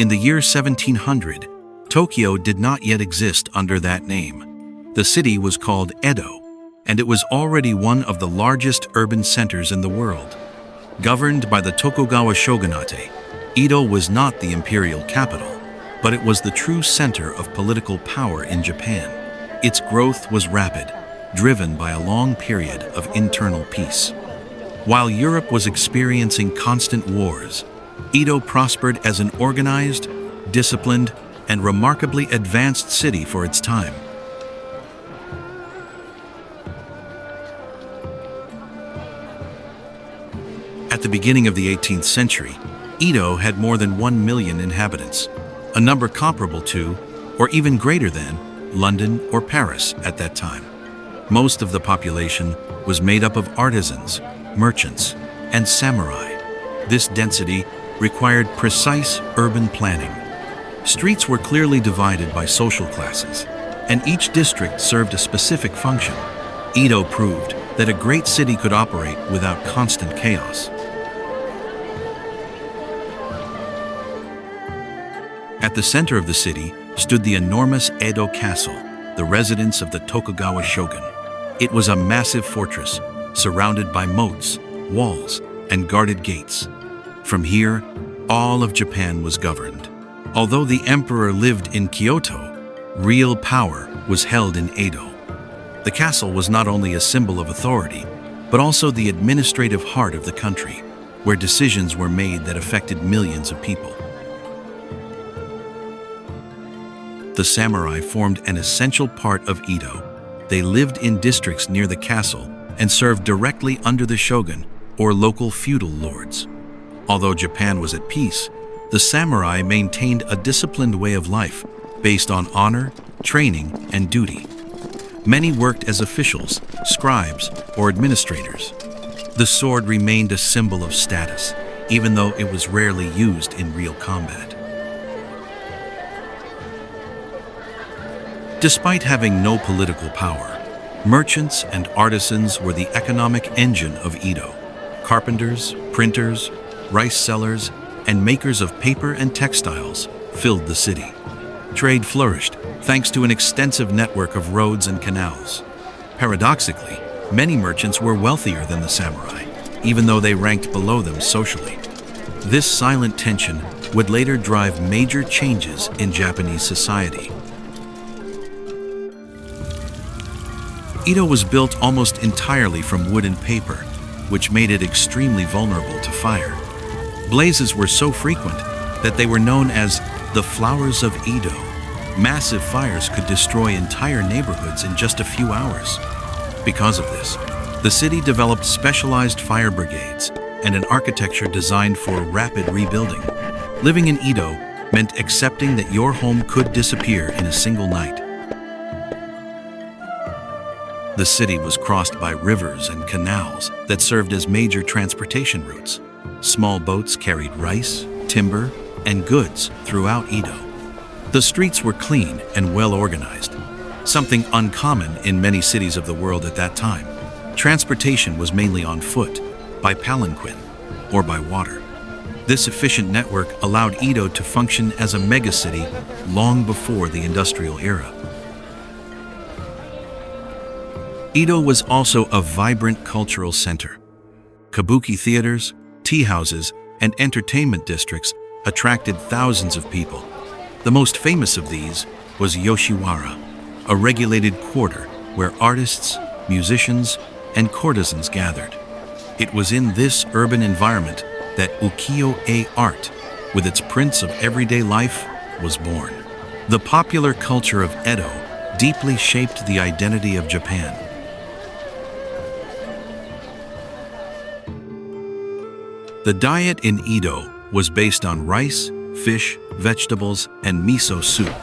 In the year 1700, Tokyo did not yet exist under that name. The city was called Edo, and it was already one of the largest urban centers in the world. Governed by the Tokugawa shogunate, Edo was not the imperial capital, but it was the true center of political power in Japan. Its growth was rapid, driven by a long period of internal peace. While Europe was experiencing constant wars, Edo prospered as an organized, disciplined, and remarkably advanced city for its time. At the beginning of the 18th century, Edo had more than 1 million inhabitants, a number comparable to, or even greater than, London or Paris at that time. Most of the population was made up of artisans, merchants, and samurai. This density required precise urban planning. Streets were clearly divided by social classes, and each district served a specific function. Edo proved that a great city could operate without constant chaos. At the center of the city stood the enormous Edo Castle, the residence of the Tokugawa shogun. It was a massive fortress, surrounded by moats, walls, and guarded gates. From here, all of Japan was governed. Although the emperor lived in Kyoto, real power was held in Edo. The castle was not only a symbol of authority, but also the administrative heart of the country, where decisions were made that affected millions of people. The samurai formed an essential part of Edo. They lived in districts near the castle and served directly under the shogun or local feudal lords. Although Japan was at peace, the samurai maintained a disciplined way of life based on honor, training, and duty. Many worked as officials, scribes, or administrators. The sword remained a symbol of status, even though it was rarely used in real combat. Despite having no political power, merchants and artisans were the economic engine of Edo. Carpenters, printers, rice sellers, and makers of paper and textiles filled the city. Trade flourished thanks to an extensive network of roads and canals. Paradoxically, many merchants were wealthier than the samurai, even though they ranked below them socially. This silent tension would later drive major changes in Japanese society. Edo was built almost entirely from wood and paper, which made it extremely vulnerable to fire. Blazes were so frequent that they were known as the Flowers of Edo. Massive fires could destroy entire neighborhoods in just a few hours. Because of this, the city developed specialized fire brigades and an architecture designed for rapid rebuilding. Living in Edo meant accepting that your home could disappear in a single night. The city was crossed by rivers and canals that served as major transportation routes. Small boats carried rice, timber, and goods throughout Edo. The streets were clean and well organized, something uncommon in many cities of the world at that time. Transportation was mainly on foot, by palanquin, or by water. This efficient network allowed Edo to function as a megacity long before the industrial era. Edo was also a vibrant cultural center. Kabuki theaters, tea houses, and entertainment districts attracted thousands of people. The most famous of these was Yoshiwara, a regulated quarter where artists, musicians, and courtesans gathered. It was in this urban environment that ukiyo-e art, with its prints of everyday life, was born. The popular culture of Edo deeply shaped the identity of Japan. The diet in Edo was based on rice, fish, vegetables, and miso soup.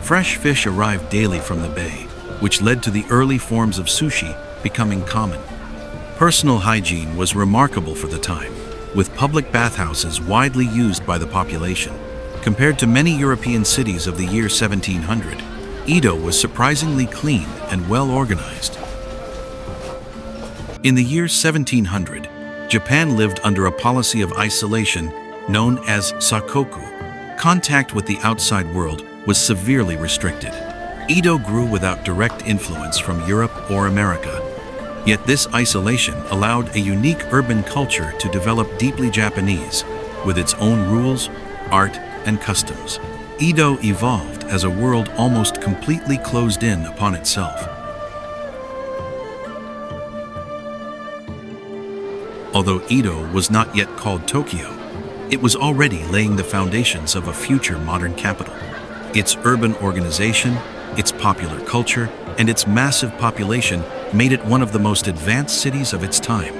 Fresh fish arrived daily from the bay, which led to the early forms of sushi becoming common. Personal hygiene was remarkable for the time, with public bathhouses widely used by the population. Compared to many European cities of the year 1700, Edo was surprisingly clean and well organized. In the year 1700, Japan lived under a policy of isolation known as sakoku. Contact with the outside world was severely restricted. Edo grew without direct influence from Europe or America. Yet this isolation allowed a unique urban culture to develop deeply Japanese, with its own rules, art, and customs. Edo evolved as a world almost completely closed in upon itself. Although Edo was not yet called Tokyo, it was already laying the foundations of a future modern capital. Its urban organization, its popular culture, and its massive population made it one of the most advanced cities of its time.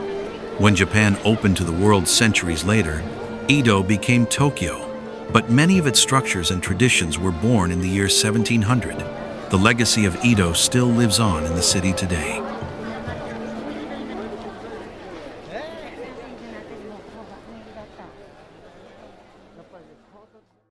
When Japan opened to the world centuries later, Edo became Tokyo, but many of its structures and traditions were born in the year 1700. The legacy of Edo still lives on in the city today.